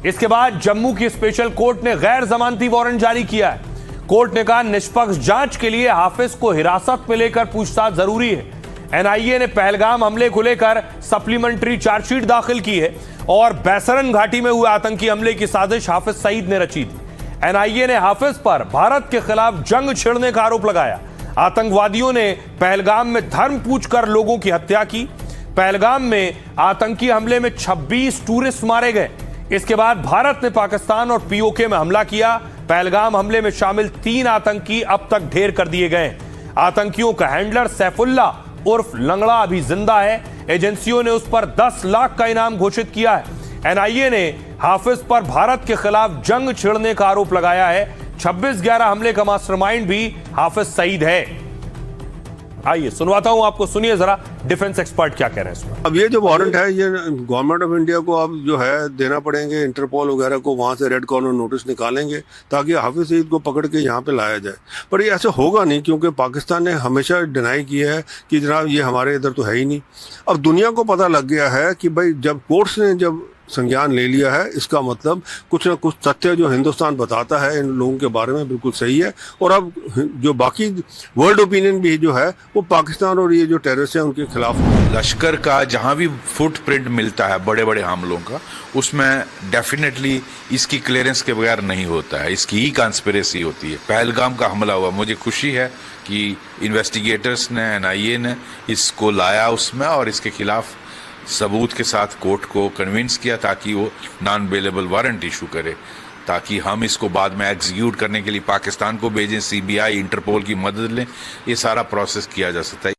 S1: इसके बाद जम्मू की स्पेशल कोर्ट ने गैर जमानती वारंट जारी किया है। कोर्ट ने कहा, निष्पक्ष जांच के लिए हाफिज को हिरासत में लेकर पूछताछ जरूरी है। एनआईए ने पहलगाम हमले को लेकर सप्लीमेंट्री चार्जशीट दाखिल की है और बैसरन घाटी में हुए आतंकी हमले की साजिश हाफिज सईद ने रची थी। एनआईए ने हाफिज पर भारत के खिलाफ जंग छेड़ने का आरोप लगाया। आतंकवादियों ने पहलगाम में धर्म पूछकर लोगों की हत्या की। पहलगाम में आतंकी हमले में 26 टूरिस्ट मारे गए। इसके बाद भारत ने पाकिस्तान और पीओके में हमला किया। पहलगाम हमले में शामिल 3 आतंकी अब तक ढेर कर दिए गए। आतंकियों का हैंडलर सैफुल्ला उर्फ लंगड़ा अभी जिंदा है। एजेंसियों ने उस पर 10 लाख का इनाम घोषित किया है। एनआईए ने हाफिज पर भारत के खिलाफ जंग छेड़ने का आरोप लगाया है। 26/11 हमले का मास्टरमाइंड भी हाफिज सईद है। आइए सुनवाता हूं आपको, सुनिए जरा डिफेंस एक्सपर्ट क्या कह रहे हैं इसमें।
S24: अब ये जो वारंट है, ये गवर्नमेंट ऑफ इंडिया को अब जो है देना पड़ेंगे, इंटरपोल वगैरह को वहाँ से रेड कॉर्नर नोटिस निकालेंगे ताकि हाफिज सईद को पकड़ के यहाँ पे लाया जाए। पर ये ऐसे होगा नहीं, क्योंकि पाकिस्तान ने हमेशा डिनाई किया है कि जनाब ये हमारे इधर तो है ही नहीं। अब दुनिया को पता लग गया है कि भाई जब कोर्ट्स ने जब संज्ञान ले लिया है, इसका मतलब कुछ ना कुछ तथ्य जो हिंदुस्तान बताता है इन लोगों के बारे में बिल्कुल सही है। और अब जो बाकी वर्ल्ड ओपिनियन भी जो है वो पाकिस्तान और ये जो टेररिस्ट हैं उनके खिलाफ।
S25: लश्कर का जहां भी फुटप्रिंट मिलता है बड़े बड़े हमलों का, उसमें डेफिनेटली इसकी क्लियरेंस के बगैर नहीं होता है, इसकी ही कॉन्स्पिरेसी होती है। पहलगाम का हमला हुआ, मुझे खुशी है कि इन्वेस्टिगेटर्स ने, एनआईए ने इसको लाया उसमें और इसके खिलाफ सबूत के साथ कोर्ट को कन्विंस किया ताकि वो नॉन बेलेबल वारंट इशू करे, ताकि हम इसको बाद में एग्जीक्यूट करने के लिए पाकिस्तान को भेजें, सीबीआई, इंटरपोल की मदद लें। ये सारा प्रोसेस किया जा सकता है।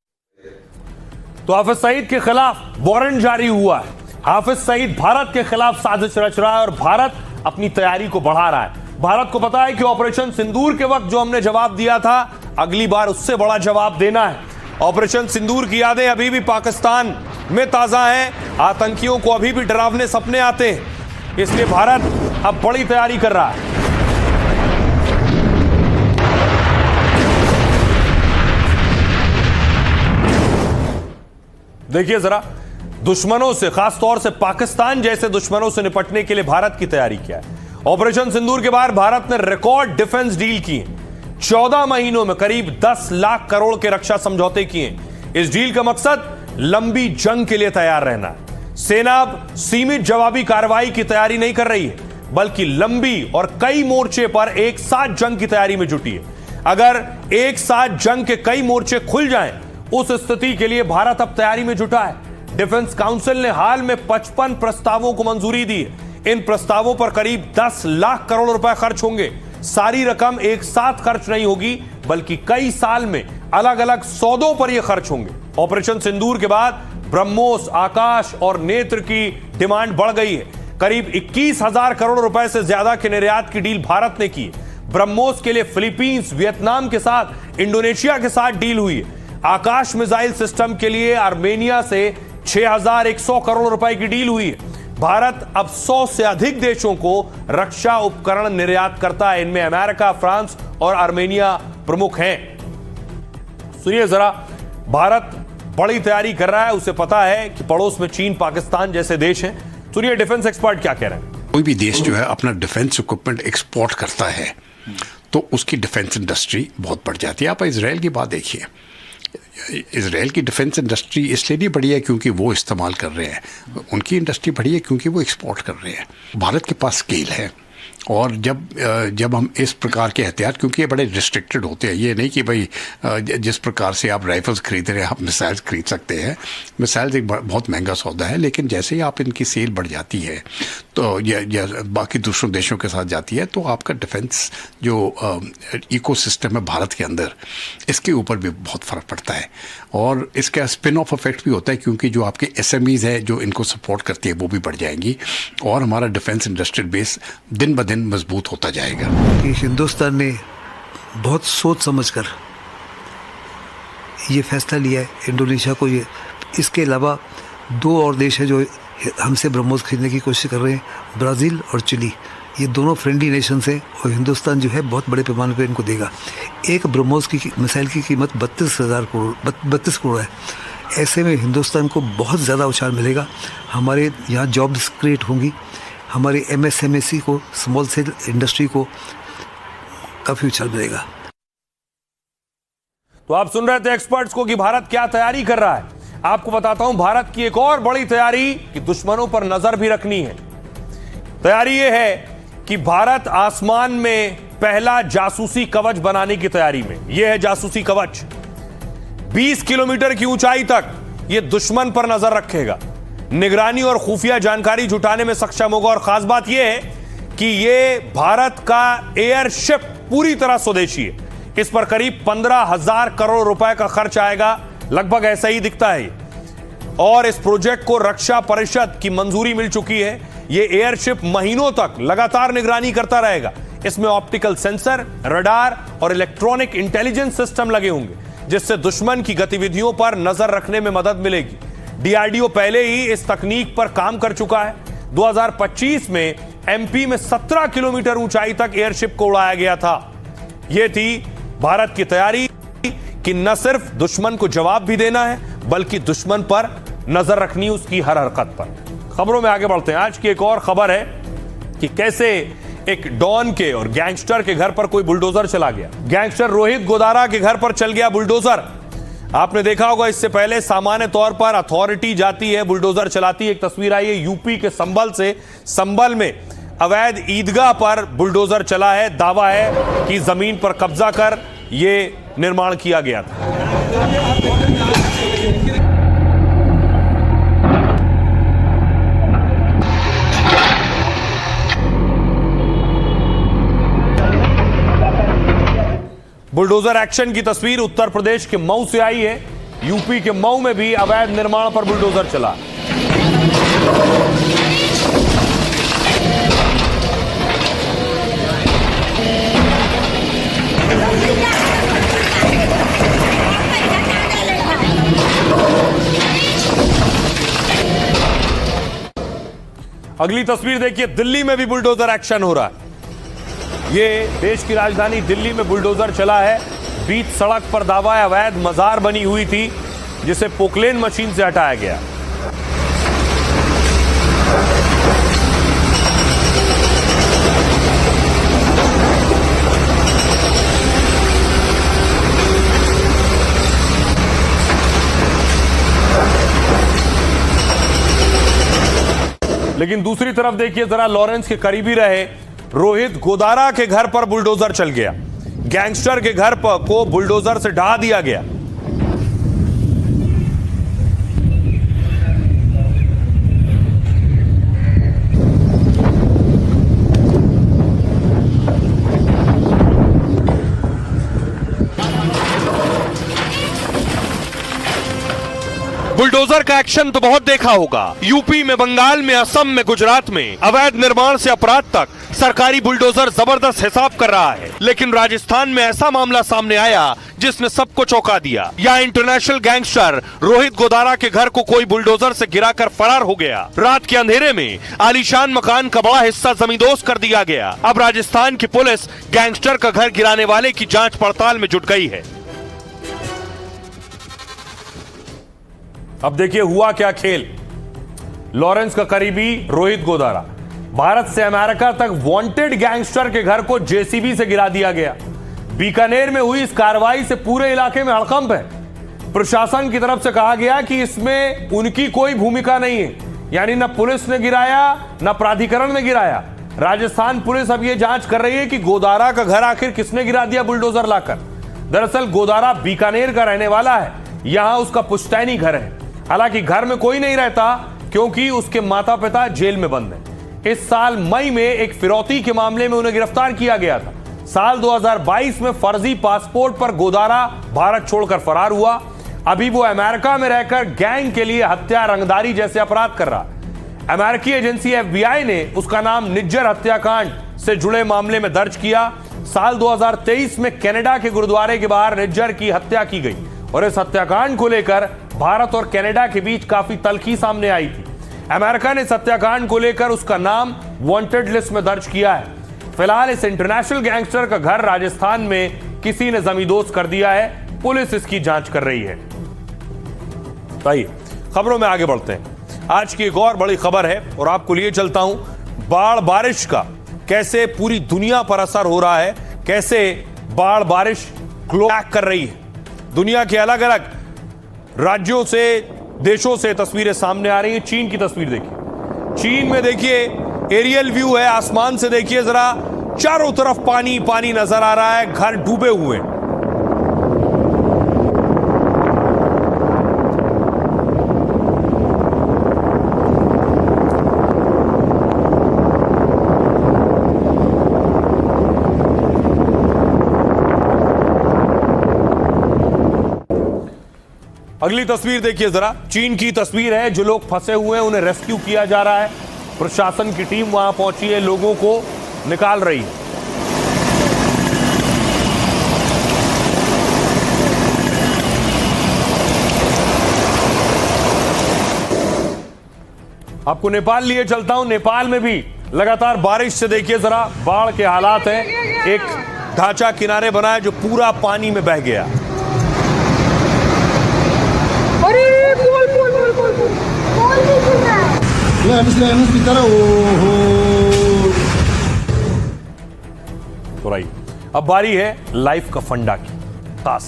S1: तो हाफिज सईद के खिलाफ वारंट जारी हुआ है। हाफिज सईद भारत के खिलाफ साजिश रच रहा है और भारत अपनी तैयारी को बढ़ा रहा है। भारत को पता है कि ऑपरेशन सिंदूर के वक्त जो हमने जवाब दिया था, अगली बार उससे बड़ा जवाब देना है। ऑपरेशन सिंदूर की यादें अभी भी पाकिस्तान में ताजा हैं। आतंकियों को अभी भी डरावने सपने आते हैं, इसलिए भारत अब बड़ी तैयारी कर रहा है। देखिए जरा दुश्मनों से, खासतौर से पाकिस्तान जैसे दुश्मनों से निपटने के लिए भारत की तैयारी क्या है। ऑपरेशन सिंदूर के बाद भारत ने रिकॉर्ड डिफेंस डील की है। 14 महीनों में करीब 10 लाख करोड़ के रक्षा समझौते किए। इस डील का मकसद लंबी जंग के लिए तैयार रहना है। सेना अब सीमित जवाबी कार्रवाई की तैयारी नहीं कर रही है, बल्कि लंबी और कई मोर्चे पर एक साथ जंग की तैयारी में जुटी है। अगर एक साथ जंग के कई मोर्चे खुल जाएं, उस स्थिति के लिए भारत अब तैयारी में जुटा है। डिफेंस काउंसिल ने हाल में 55 प्रस्तावों को मंजूरी दी है। इन प्रस्तावों पर करीब 10 लाख करोड़ रुपए खर्च होंगे। सारी रकम एक साथ खर्च नहीं होगी, बल्कि कई साल में अलग अलग सौदों पर यह खर्च होंगे। ऑपरेशन सिंदूर के बाद ब्रह्मोस, आकाश और नेत्र की डिमांड बढ़ गई है। करीब 21,000 करोड़ रुपए से ज्यादा के निर्यात की डील भारत ने की है। ब्रह्मोस के लिए फिलीपींस, वियतनाम के साथ, इंडोनेशिया के साथ डील हुई है। आकाश मिसाइल सिस्टम के लिए आर्मेनिया से 6,100 करोड़ रुपए की डील हुई है। भारत अब 100 से अधिक देशों को रक्षा उपकरण निर्यात करता है। इनमें अमेरिका, फ्रांस और आर्मेनिया प्रमुख हैं। सुनिए जरा, भारत बड़ी तैयारी कर रहा है। उसे पता है कि पड़ोस में चीन, पाकिस्तान जैसे देश हैं। सुनिए डिफेंस एक्सपर्ट क्या कह रहे हैं।
S4: कोई भी देश जो है अपना डिफेंस इक्विपमेंट एक्सपोर्ट करता है तो उसकी डिफेंस इंडस्ट्री बहुत बढ़ जाती है। आप इजराइल की बात देखिए, इजराइल की डिफेंस इंडस्ट्री इसलिए नहीं बढ़ी है क्योंकि वो इस्तेमाल कर रहे हैं, उनकी इंडस्ट्री बढ़ी है क्योंकि वो एक्सपोर्ट कर रहे हैं। भारत के पास स्केल है, और जब हम इस प्रकार के हथियार, क्योंकि ये बड़े रिस्ट्रिक्टेड होते हैं, ये नहीं कि भाई जिस प्रकार से आप राइफल्स खरीद रहे हैं आप मिसाइल्स खरीद सकते हैं। मिसाइल्स एक बहुत महंगा सौदा है, लेकिन जैसे ही आप इनकी सेल बढ़ जाती है तो या बाकी दूसरों देशों के साथ जाती है तो आपका डिफेंस जो इकोसिस्टम है भारत के अंदर, इसके ऊपर भी बहुत फ़र्क पड़ता है। और इसका स्पिन ऑफ इफेक्ट भी होता है क्योंकि जो आपके SMEs है जो इनको सपोर्ट करती है वो भी बढ़ जाएंगी और हमारा डिफेंस इंडस्ट्रियल बेस दिन ब दिन मजबूत होता जाएगा।
S10: कि हिंदुस्तान ने बहुत सोच समझकर ये फैसला लिया है इंडोनेशिया को। ये इसके अलावा 2 और देश है जो हमसे ब्रह्मोस खरीदने की कोशिश कर रहे हैं, ब्राज़ील और चिली। ये दोनों फ्रेंडली नेशंस हैं और हिंदुस्तान जो है बहुत बड़े पैमाने पर इनको देगा। एक ब्रह्मोस की मिसाइल की कीमत 32 करोड़ है। ऐसे में हिंदुस्तान को बहुत ज़्यादा उछाल मिलेगा। हमारे यहाँ जॉब्स क्रिएट होंगी, हमारे MSME को, स्मॉल सेल इंडस्ट्री को काफ़ी उछाल मिलेगा।
S1: तो आप सुन रहे थे एक्सपर्ट्स को कि भारत क्या तैयारी कर रहा है। आपको बताता हूं भारत की एक और बड़ी तैयारी कि दुश्मनों पर नजर भी रखनी है। तैयारी यह है कि भारत आसमान में पहला जासूसी कवच बनाने की तैयारी में। यह है जासूसी कवच। 20 किलोमीटर की ऊंचाई तक यह दुश्मन पर नजर रखेगा, निगरानी और खुफिया जानकारी जुटाने में सक्षम होगा। और खास बात यह है कि यह भारत का एयरशिप पूरी तरह स्वदेशी है। इस पर करीब 15,000 करोड़ रुपए का खर्च आएगा, लगभग ऐसा ही दिखता है। और इस प्रोजेक्ट को रक्षा परिषद की मंजूरी मिल चुकी है। यह एयरशिप महीनों तक लगातार निगरानी करता रहेगा। इसमें ऑप्टिकल सेंसर, रडार और इलेक्ट्रॉनिक इंटेलिजेंस सिस्टम लगे होंगे, जिससे दुश्मन की गतिविधियों पर नजर रखने में मदद मिलेगी। DRDO पहले ही इस तकनीक पर काम कर चुका है। 2025 में MP में 17 किलोमीटर ऊंचाई तक एयरशिप को उड़ाया गया था। यह थी भारत की तैयारी कि न सिर्फ दुश्मन को जवाब भी देना है, बल्कि दुश्मन पर नजर रखनी उसकी हर हरकत पर। खबरों में आगे बढ़ते हैं। आज की एक और खबर है कि कैसे एक डॉन के और गैंगस्टर के घर पर कोई बुलडोजर चला गया। गैंगस्टर रोहित गोदारा के घर पर चल गया बुलडोजर। आपने देखा होगा, इससे पहले सामान्य तौर पर अथॉरिटी जाती है, बुलडोजर चलाती है। एक तस्वीर आई है यूपी के संभल से। संभल में अवैध ईदगाह पर बुलडोजर चला है। दावा है कि जमीन पर कब्जा कर यह निर्माण किया गया था। बुलडोजर एक्शन की तस्वीर उत्तर प्रदेश के मऊ से आई है। यूपी के मऊ में भी अवैध निर्माण पर बुलडोजर चला। अगली तस्वीर देखिए, दिल्ली में भी बुलडोजर एक्शन हो रहा है। ये देश की राजधानी दिल्ली में बुलडोजर चला है। बीच सड़क पर दावा है अवैध मजार बनी हुई थी, जिसे पोकलेन मशीन से हटाया गया। लेकिन दूसरी तरफ देखिए जरा, लॉरेंस के करीबी रहे रोहित गोदारा के घर पर बुलडोजर चल गया। गैंगस्टर के घर पर को बुलडोजर से ढहा दिया गया। बुलडोजर का एक्शन तो बहुत देखा होगा। यूपी में, बंगाल में, असम में, गुजरात में अवैध निर्माण से अपराध तक सरकारी बुलडोजर जबरदस्त हिसाब कर रहा है। लेकिन राजस्थान में ऐसा मामला सामने आया जिसने सबको चौंका दिया। यहाँ इंटरनेशनल गैंगस्टर रोहित गोदारा के घर को कोई बुलडोजर से गिराकर फरार हो गया। रात के अंधेरे में आलीशान मकान का बड़ा हिस्सा जमींदोज कर दिया गया। अब राजस्थान की पुलिस गैंगस्टर का घर गिराने वाले की जांच पड़ताल में जुट गई है। अब देखिए हुआ क्या खेल। लॉरेंस का करीबी रोहित गोदारा, भारत से अमेरिका तक वांटेड गैंगस्टर के घर को जेसीबी से गिरा दिया गया। बीकानेर में हुई इस कार्रवाई से पूरे इलाके में हड़कंप है। प्रशासन की तरफ से कहा गया कि इसमें उनकी कोई भूमिका नहीं है, यानी न पुलिस ने गिराया न प्राधिकरण ने गिराया। राजस्थान पुलिस अब यह जांच कर रही है कि गोदारा का घर आखिर किसने गिरा दिया बुलडोजर लाकर। दरअसल गोदारा बीकानेर का रहने वाला है, यहां उसका पुश्तैनी घर है। हालांकि घर में कोई नहीं रहता क्योंकि उसके माता पिता जेल में बंद हैं। इस साल मई में एक फिरौती के मामले में उन्हें गिरफ्तार किया गया था। साल 2022 में फर्जी पासपोर्ट पर गोदारा भारत छोड़कर फरार हुआ। अभी वो अमेरिका में रहकर गैंग के लिए हत्या, रंगदारी जैसे अपराध कर रहा है। अमेरिकी एजेंसी FBI ने उसका नाम निज्जर हत्याकांड से जुड़े मामले में दर्ज किया। साल 2023 में कनाडा के गुरुद्वारे के बाहर निज्जर की हत्या की गई और इस हत्याकांड को लेकर भारत और कनाडा के बीच काफी तल्खी सामने आई थी। अमेरिका ने इस हत्याकांड को लेकर उसका नाम वांटेड लिस्ट में दर्ज किया है। फिलहाल इस इंटरनेशनल गैंगस्टर का घर राजस्थान में किसी ने जमींदोज कर दिया है। पुलिस इसकी जांच कर रही है। आइए खबरों में आगे बढ़ते हैं। आज की एक और बड़ी खबर है और आपको लिए चलता हूं बाढ़ बारिश का कैसे पूरी दुनिया पर असर हो रहा है, कैसे बाढ़ बारिश ग्लोबल कर रही है। दुनिया के अलग अलग राज्यों से, देशों से तस्वीरें सामने आ रही हैं। चीन की तस्वीर देखिए। चीन में देखिए एरियल व्यू है, आसमान से देखिए जरा, चारों तरफ पानी पानी नजर आ रहा है, घर डूबे हुए हैं। अगली तस्वीर देखिए जरा, चीन की तस्वीर है। जो लोग फंसे हुए हैं उन्हें रेस्क्यू किया जा रहा है। प्रशासन की टीम वहां पहुंची है, लोगों को निकाल रही है। आपको नेपाल लिए चलता हूं। नेपाल में भी लगातार बारिश से देखिए जरा बाढ़ के हालात हैं। एक ढांचा किनारे बना है जो पूरा पानी में बह गया। तो राइट, अब बारी है लाइफ का फंडा की। खास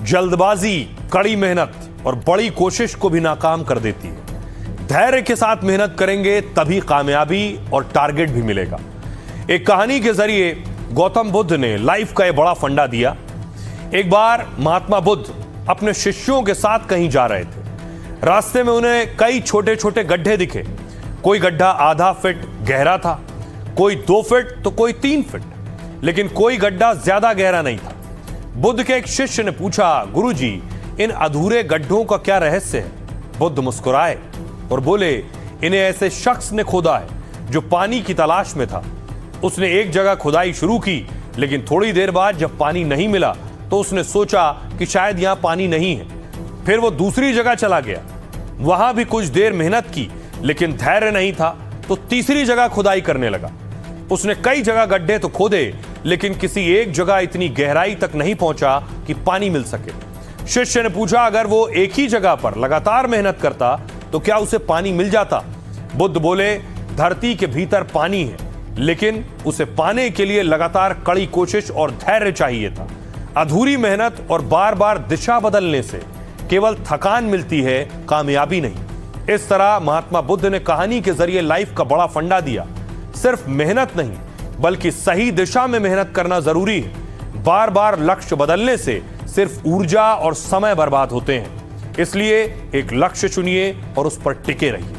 S1: जल्दबाजी कड़ी मेहनत और बड़ी कोशिश को भी नाकाम कर देती है। धैर्य के साथ मेहनत करेंगे तभी कामयाबी और टारगेट भी मिलेगा। एक कहानी के जरिए गौतम बुद्ध ने लाइफ का एक बड़ा फंडा दिया। एक बार महात्मा बुद्ध अपने शिष्यों के साथ कहीं जा रहे थे। रास्ते में उन्हें कई छोटे छोटे गड्ढे दिखे। कोई गड्ढा आधा फीट गहरा था, कोई 2 फीट तो कोई 3 फीट, लेकिन कोई गड्ढा ज्यादा गहरा नहीं था। बुद्ध के एक शिष्य ने पूछा, गुरुजी, इन अधूरे गड्ढों का क्या रहस्य है? बुद्ध मुस्कुराए और बोले, इन्हें ऐसे शख्स ने खोदा है जो पानी की तलाश में था। उसने एक जगह खुदाई शुरू की, लेकिन थोड़ी देर बाद जब पानी नहीं मिला तो उसने सोचा कि शायद यहां पानी नहीं है। फिर वो दूसरी जगह चला गया, वहां भी कुछ देर मेहनत की, लेकिन धैर्य नहीं था तो तीसरी जगह खुदाई करने लगा। उसने कई जगह गड्ढे तो खोदे, लेकिन किसी एक जगह इतनी गहराई तक नहीं पहुंचा कि पानी मिल सके। शिष्य ने पूछा, अगर वो एक ही जगह पर लगातार मेहनत करता तो क्या उसे पानी मिल जाता? बुद्ध बोले, धरती के भीतर पानी है, लेकिन उसे पाने के लिए लगातार कड़ी कोशिश और धैर्य चाहिए था। अधूरी मेहनत और बार बार दिशा बदलने से केवल थकान मिलती है, कामयाबी नहीं। इस तरह महात्मा बुद्ध ने कहानी के जरिए लाइफ का बड़ा फंडा दिया। सिर्फ मेहनत नहीं बल्कि सही दिशा में मेहनत करना जरूरी है। बार बार लक्ष्य बदलने से सिर्फ ऊर्जा और समय बर्बाद होते हैं। इसलिए एक लक्ष्य चुनिए और उस पर टिके रहिए।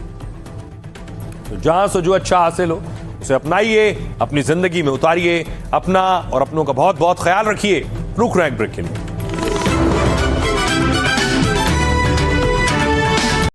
S1: तो जहां से जो अच्छा हासिल हो उसे अपनाइए, अपनी जिंदगी में उतारिए। अपना और अपनों का बहुत बहुत ख्याल रखिए। रुक रहे हैं ब्रेक के लिए।